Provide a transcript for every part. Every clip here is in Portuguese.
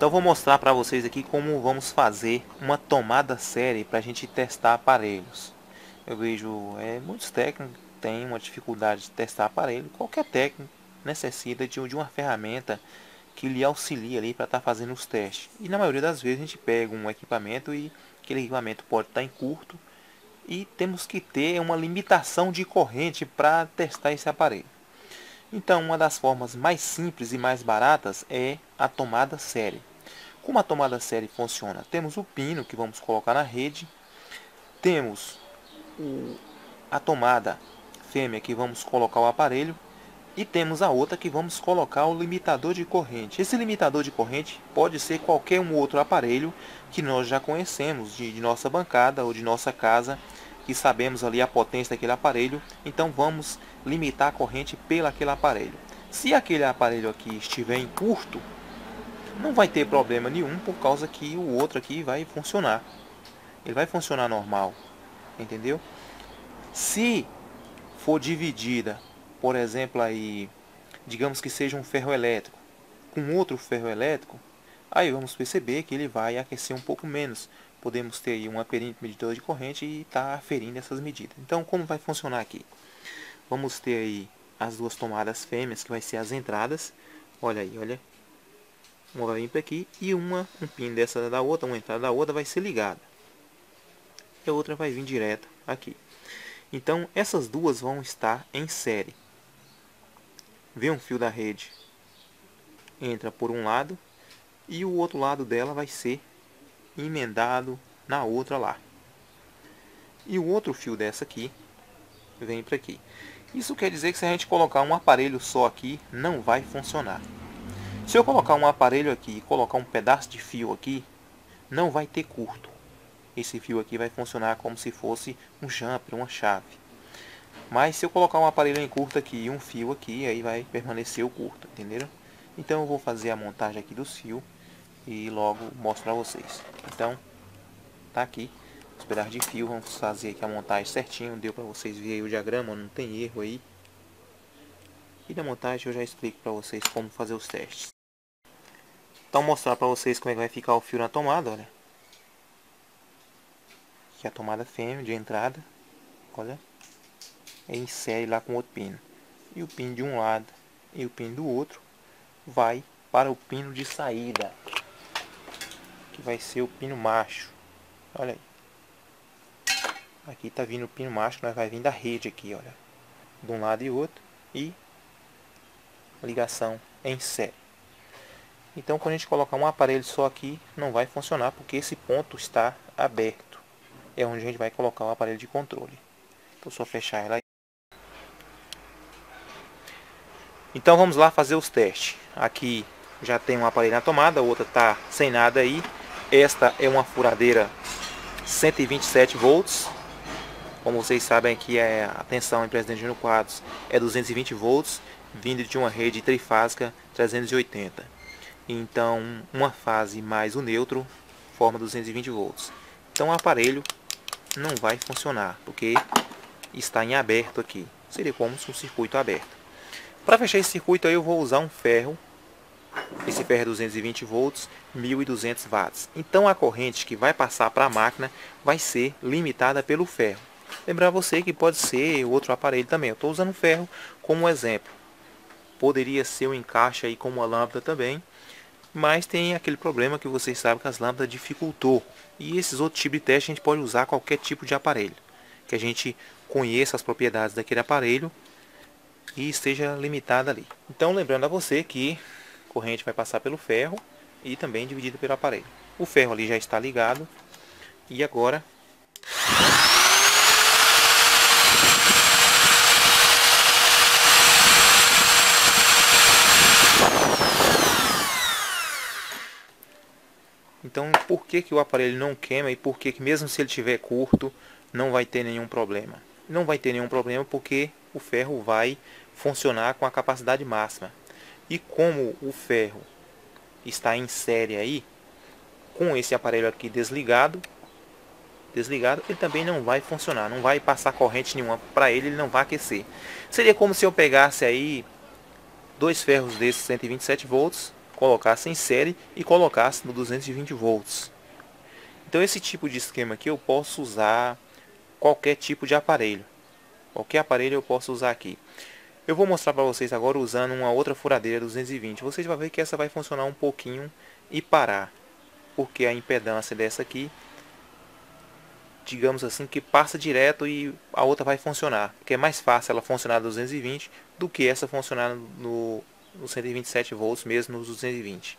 Então vou mostrar para vocês aqui como vamos fazer uma tomada série para a gente testar aparelhos. Eu vejo muitos técnicos têm uma dificuldade de testar aparelho. Qualquer técnico necessita de uma ferramenta que lhe auxilie ali para estar fazendo os testes. E na maioria das vezes a gente pega um equipamento e aquele equipamento pode estar em curto e temos que ter uma limitação de corrente para testar esse aparelho. Então, uma das formas mais simples e mais baratas é a tomada série. Como a tomada série funciona? Temos o pino que vamos colocar na rede, temos a tomada fêmea que vamos colocar o aparelho e temos a outra que vamos colocar o limitador de corrente. Esse limitador de corrente pode ser qualquer um outro aparelho que nós já conhecemos de nossa bancada ou de nossa casa, que sabemos ali a potência daquele aparelho, então vamos limitar a corrente pelo aquele aparelho. Se aquele aparelho aqui estiver em curto, não vai ter problema nenhum, por causa que o outro aqui vai funcionar. Ele vai funcionar normal, entendeu? Se for dividida, por exemplo, aí, digamos que seja um ferro elétrico com outro ferro elétrico, aí vamos perceber que ele vai aquecer um pouco menos. Podemos ter aí um perímetro medidor de corrente e estar aferindo essas medidas. Então, como vai funcionar aqui? Vamos ter aí as duas tomadas fêmeas, que vai ser as entradas. Olha aí, olha. Uma vai vir para aqui e um pino dessa da outra, uma entrada da outra vai ser ligada. E a outra vai vir direto aqui. Então, essas duas vão estar em série. Vem um fio da rede, entra por um lado e o outro lado dela vai ser emendado na outra lá. E o outro fio dessa aqui vem para aqui. Isso quer dizer que se a gente colocar um aparelho só aqui, não vai funcionar. Se eu colocar um aparelho aqui e colocar um pedaço de fio aqui, não vai ter curto. Esse fio aqui vai funcionar como se fosse um jumper, uma chave. Mas se eu colocar um aparelho em curto aqui e um fio aqui, aí vai permanecer o curto, entenderam? Então eu vou fazer a montagem aqui dos fios e logo mostro para vocês. Então, tá aqui os pedaços de fio, vamos fazer aqui a montagem certinho. Deu para vocês verem aí o diagrama, não tem erro aí. E na montagem eu já explico para vocês como fazer os testes. Então mostrar para vocês como é que vai ficar o fio na tomada, olha. Aqui a tomada fêmea de entrada, olha. É em série lá com outro pino. E o pino de um lado e o pino do outro vai para o pino de saída, que vai ser o pino macho. Olha aí. Aqui está vindo o pino macho, que nós vai vir da rede aqui, olha. De um lado e outro. E ligação em série. Então quando a gente colocar um aparelho só aqui, não vai funcionar, porque esse ponto está aberto. É onde a gente vai colocar o aparelho de controle. Vou só fechar ela aí. Então vamos lá fazer os testes. Aqui já tem um aparelho na tomada, a outra está sem nada aí. Esta é uma furadeira 127 volts. Como vocês sabem, aqui a tensão em Presidente Júnior Quadros é 220 volts, vindo de uma rede trifásica 380. Então, uma fase mais o neutro forma 220 volts. Então o aparelho não vai funcionar, porque está em aberto aqui. Seria como se um circuito aberto. Para fechar esse circuito aí eu vou usar um ferro. Esse ferro é 220 volts, 1200 watts. Então a corrente que vai passar para a máquina vai ser limitada pelo ferro. Lembrar você que pode ser outro aparelho também. Eu estou usando o ferro como exemplo. Poderia ser um encaixe aí com uma lâmpada também. Mas tem aquele problema que vocês sabem que as lâmpadas dificultou. E esses outros tipos de teste a gente pode usar qualquer tipo de aparelho. Que a gente conheça as propriedades daquele aparelho e esteja limitada ali. Então lembrando a você que a corrente vai passar pelo ferro e também dividida pelo aparelho. O ferro ali já está ligado e agora então por que o aparelho não queima e por que mesmo se ele estiver curto não vai ter nenhum problema? Não vai ter nenhum problema porque o ferro vai funcionar com a capacidade máxima. E como o ferro está em série aí, com esse aparelho aqui desligado, ele também não vai funcionar, não vai passar corrente nenhuma para ele não vai aquecer. Seria como se eu pegasse aí dois ferros desses 127 volts, colocasse em série e colocasse no 220 volts. Então esse tipo de esquema aqui eu posso usar qualquer tipo de aparelho. Qualquer aparelho eu posso usar aqui. Eu vou mostrar para vocês agora usando uma outra furadeira 220. Vocês vão ver que essa vai funcionar um pouquinho e parar. Porque a impedância dessa aqui, digamos assim, que passa direto e a outra vai funcionar. Porque é mais fácil ela funcionar no 220 do que essa funcionar no 127 volts mesmo nos 220.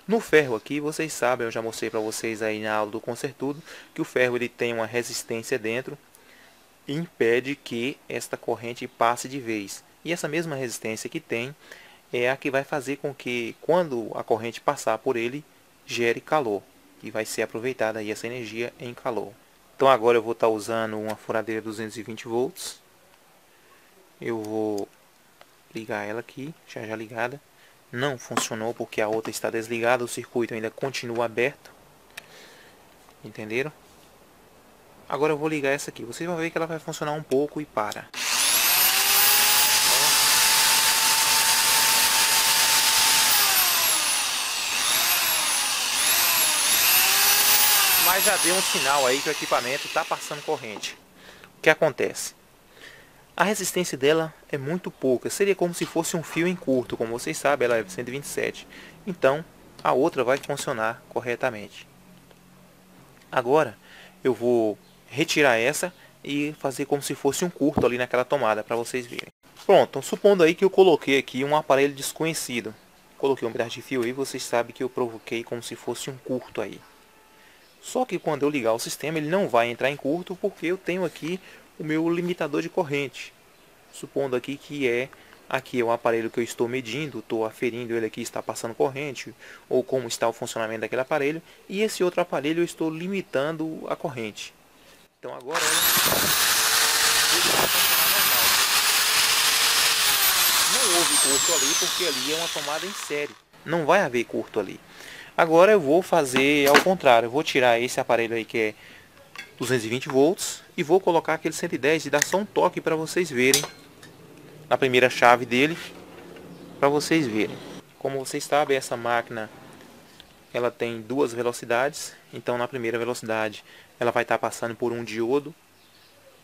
No ferro aqui, vocês sabem, eu já mostrei para vocês aí na aula do Consertudo, que o ferro ele tem uma resistência dentro e impede que esta corrente passe de vez. E essa mesma resistência que tem é a que vai fazer com que quando a corrente passar por ele, gere calor. E vai ser aproveitada aí essa energia em calor. Então agora eu vou estar usando uma furadeira 220 volts. Eu vou ligar ela aqui, já ligada. Não funcionou porque a outra está desligada, o circuito ainda continua aberto. Entenderam? Agora eu vou ligar essa aqui. Vocês vão ver que ela vai funcionar um pouco e para. Mas já deu um sinal aí que o equipamento está passando corrente. O que acontece? A resistência dela é muito pouca. Seria como se fosse um fio em curto. Como vocês sabem, ela é 127. Então, a outra vai funcionar corretamente. Agora, eu vou retirar essa e fazer como se fosse um curto ali naquela tomada, para vocês verem. Pronto, supondo aí que eu coloquei aqui um aparelho desconhecido. Coloquei um pedaço de fio aí, vocês sabem que eu provoquei como se fosse um curto aí. Só que quando eu ligar o sistema, ele não vai entrar em curto, porque eu tenho aqui o meu limitador de corrente. Supondo aqui que aqui é o aparelho que eu estou medindo, estou aferindo ele aqui, está passando corrente, ou como está o funcionamento daquele aparelho, e esse outro aparelho eu estou limitando a corrente. Então agora ele vai funcionar normal. Não houve curto ali, porque ali é uma tomada em série. Não vai haver curto ali. Agora eu vou fazer ao contrário, eu vou tirar esse aparelho aí que é 220 volts e vou colocar aquele 110 e dar só um toque para vocês verem na primeira chave dele, para vocês verem. Como vocês sabem, essa máquina ela tem duas velocidades, então na primeira velocidade ela vai estar passando por um diodo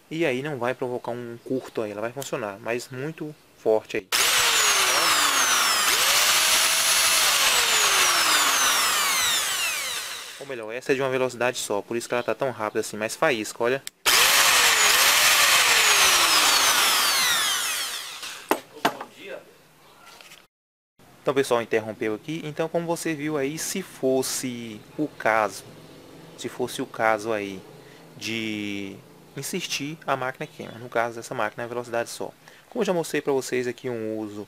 e aí não vai provocar um curto aí, ela vai funcionar, mas muito forte aí. Ou melhor, essa é de uma velocidade só, por isso que ela está tão rápida assim, mas faísca, olha. Então pessoal, interrompeu aqui. Então como você viu aí, se fosse o caso aí de insistir, a máquina queima. No caso dessa máquina é velocidade só. Como eu já mostrei para vocês aqui um uso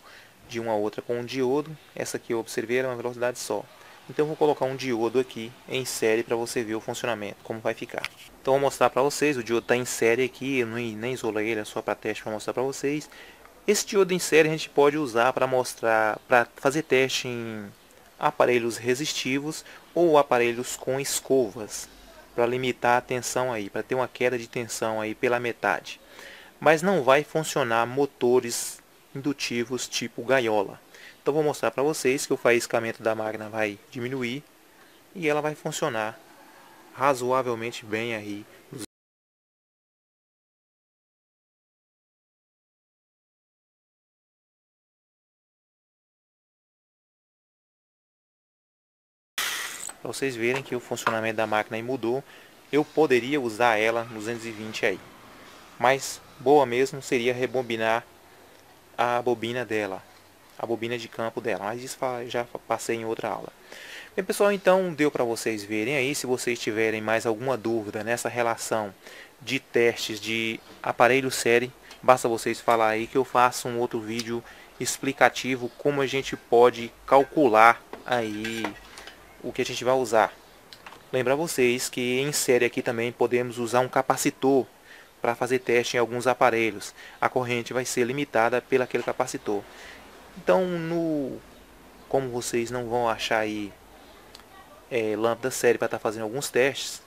de uma outra com um diodo, essa aqui eu observei era uma velocidade só. Então eu vou colocar um diodo aqui em série para você ver o funcionamento, como vai ficar. Então eu vou mostrar para vocês, o diodo está em série aqui, eu nem isolei ele, é só para teste para mostrar para vocês. Esse diodo em série a gente pode usar para fazer teste em aparelhos resistivos ou aparelhos com escovas, para limitar a tensão aí, para ter uma queda de tensão aí pela metade. Mas não vai funcionar motores indutivos tipo gaiola. Então vou mostrar para vocês que o faiscamento da máquina vai diminuir e ela vai funcionar razoavelmente bem aí. Para vocês verem que o funcionamento da máquina aí mudou, eu poderia usar ela no 220 aí. Mas boa mesmo seria rebobinar a bobina dela, a bobina de campo dela. Mas isso já passei em outra aula. Bem pessoal, então deu para vocês verem aí. Se vocês tiverem mais alguma dúvida nessa relação de testes de aparelho série, basta vocês falar aí que eu faço um outro vídeo explicativo como a gente pode calcular aí o que a gente vai usar. Lembrar vocês que em série aqui também podemos usar um capacitor para fazer teste em alguns aparelhos. A corrente vai ser limitada pelo aquele capacitor. Então, como vocês não vão achar aí lâmpada série para estar fazendo alguns testes,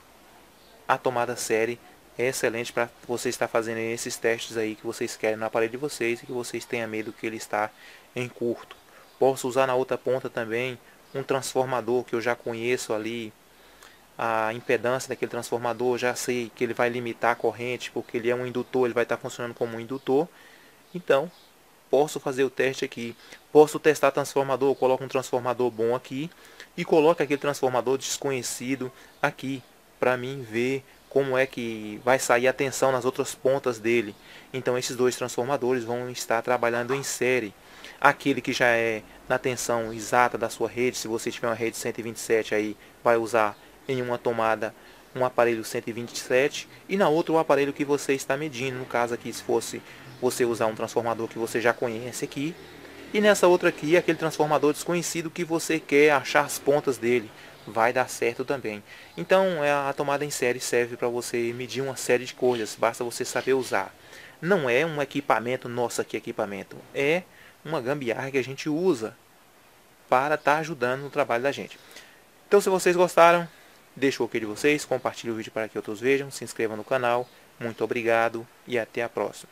a tomada série é excelente para você estar fazendo esses testes aí que vocês querem no aparelho de vocês e que vocês tenham medo que ele está em curto Posso usar na outra ponta também um transformador que eu já conheço ali, a impedância daquele transformador, já sei que ele vai limitar a corrente, porque ele é um indutor, ele vai estar funcionando como um indutor. Então, posso fazer o teste aqui. Posso testar transformador, eu coloco um transformador bom aqui e coloco aquele transformador desconhecido aqui, para mim ver como é que vai sair a tensão nas outras pontas dele. Então esses dois transformadores vão estar trabalhando em série. Aquele que já é na tensão exata da sua rede, se você tiver uma rede 127 aí, vai usar em uma tomada um aparelho 127 e na outra o aparelho que você está medindo. No caso aqui, se fosse você usar um transformador que você já conhece aqui, e nessa outra aqui, aquele transformador desconhecido que você quer achar as pontas dele, vai dar certo também. Então a tomada em série serve para você medir uma série de coisas, basta você saber usar. Não é um equipamento, nossa, que equipamento, é uma gambiarra que a gente usa para estar ajudando no trabalho da gente. Então se vocês gostaram, deixa o ok de vocês, compartilhe o vídeo para que outros vejam, se inscreva no canal, muito obrigado e até a próxima.